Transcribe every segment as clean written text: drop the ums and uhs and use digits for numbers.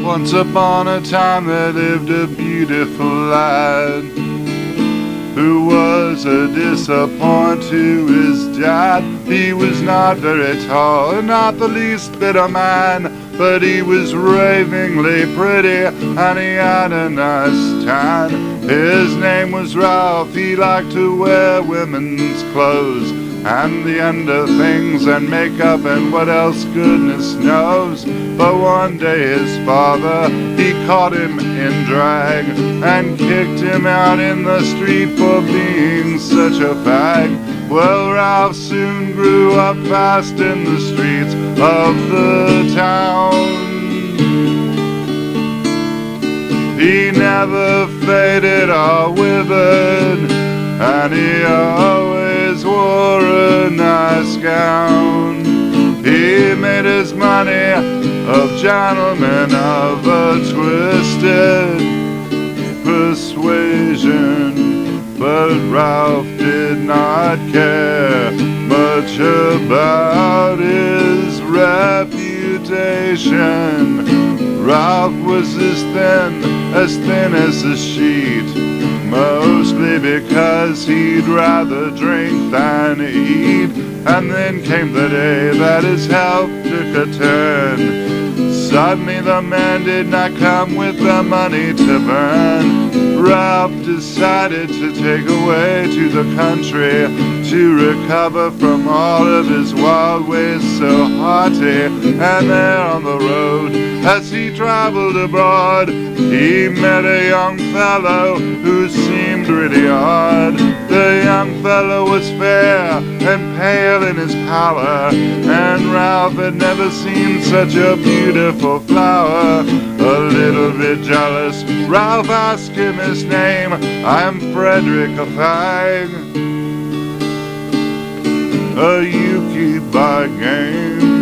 Once upon a time there lived a beautiful lad who was a disappointment to his dad. He was not very tall and not the least bit a man, but he was ravingly pretty and he had a nice tan. His name was Ralph, he liked to wear women's clothes and the end of things and makeup and what else goodness knows. But one day his father, he caught him in drag and kicked him out in the street for being such a fag. Well, Ralph soon grew up fast in the streets of the town. He never faded or withered, and he always wore a nice gown. He made his money of gentlemen of a twisted persuasion, but Ralph did not care much about his reputation. Ralph was as thin as a sheet, mostly because he'd rather drink than eat. And then came the day that his health took a turn. Suddenly the man did not come with the money to burn. Ralph decided to take away to the country to recover from all of his wild ways so haughty. And there on the road, as he traveled abroad, he met a young fellow who seemed really odd. The young fellow was fair and pale in his pallor, and Ralph had never seen such a beautiful flower. A little bit jealous, Ralph asked him his name. I'm Fredrick, a fag, a Yuki by game.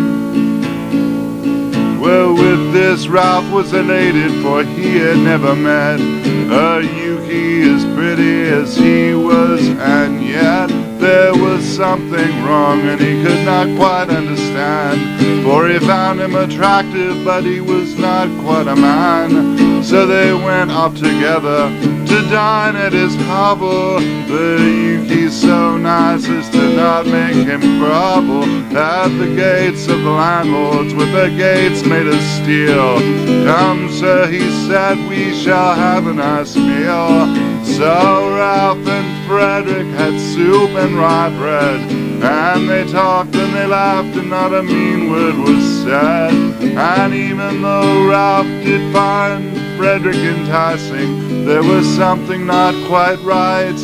Well, with this Ralph was elated, for he had never met a Yuki as pretty as he was, and yet there was something wrong and he could not quite understand. For he found him attractive, but he was not quite a man. So they went off together to dine at his hovel. The Yuki's so nice as to not make him grovel at the gates of the landlords with the gates made of steel. Come, sir, he said, we shall have a nice meal. So Ralph and Fredrick had soup and rye bread, and they talked and they laughed and not a mean word was said. And even though Ralph did find Fredrick enticing, there was something not quite right,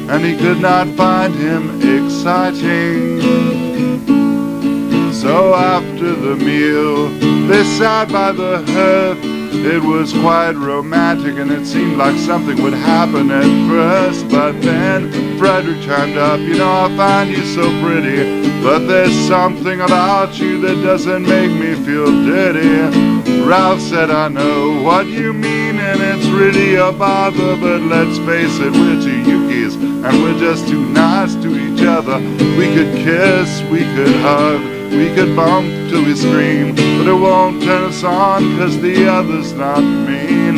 and he could not find him exciting. So after the meal, they sat by the hearth. It was quite romantic and it seemed like something would happen at first. But then Fredrick chimed up, you know, I find you so pretty, but there's something about you that doesn't make me feel dirty. Ralph said, I know what you mean and it's really a bother, but let's face it, we're two Yukis and we're just too nice to each other. We could kiss, we could hug, we could bump till we scream, but it won't turn us on cause the other's not mean.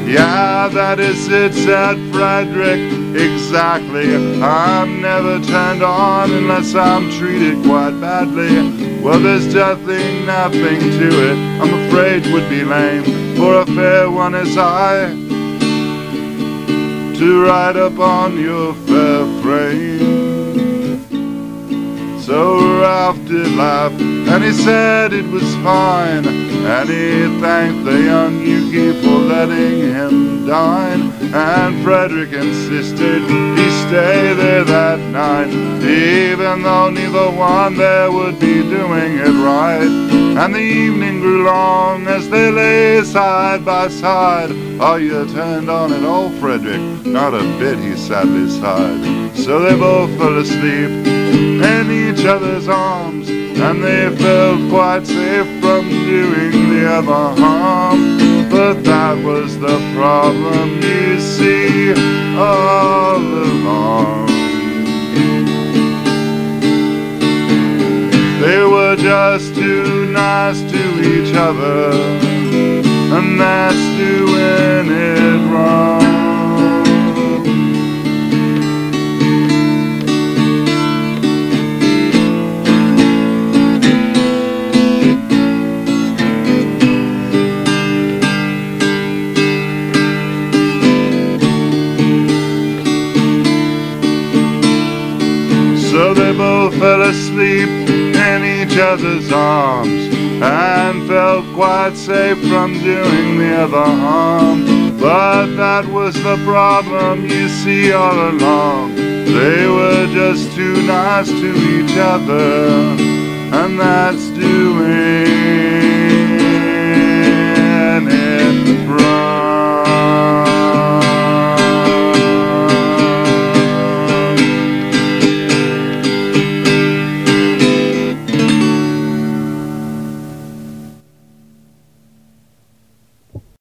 Yeah, that is it, said Fredrick, exactly. I'm never turned on unless I'm treated quite badly. Well, there's just nothing to it, I'm afraid would be lame for a fair one as I to ride upon your fair frame. So Ralph did laugh, and he said it was fine, and he thanked the young Yuki for letting him dine. And Fredrick insisted he stay there that night, even though neither one there would be doing it right. And the evening grew long as they lay side by side. Are you turned on at all, Fredrick? Not a bit, he sadly sighed. So they both fell asleep in each other's arms, and they felt quite safe from doing the other harm. But that was the problem, you see, all along. They were just too nice to each other. and that's doing it wrong. So they both fell asleep in each other's arms and felt quite safe from doing the other harm. But that was the problem, you see, all along. They were just too nice to each other, and that's doing it wrong.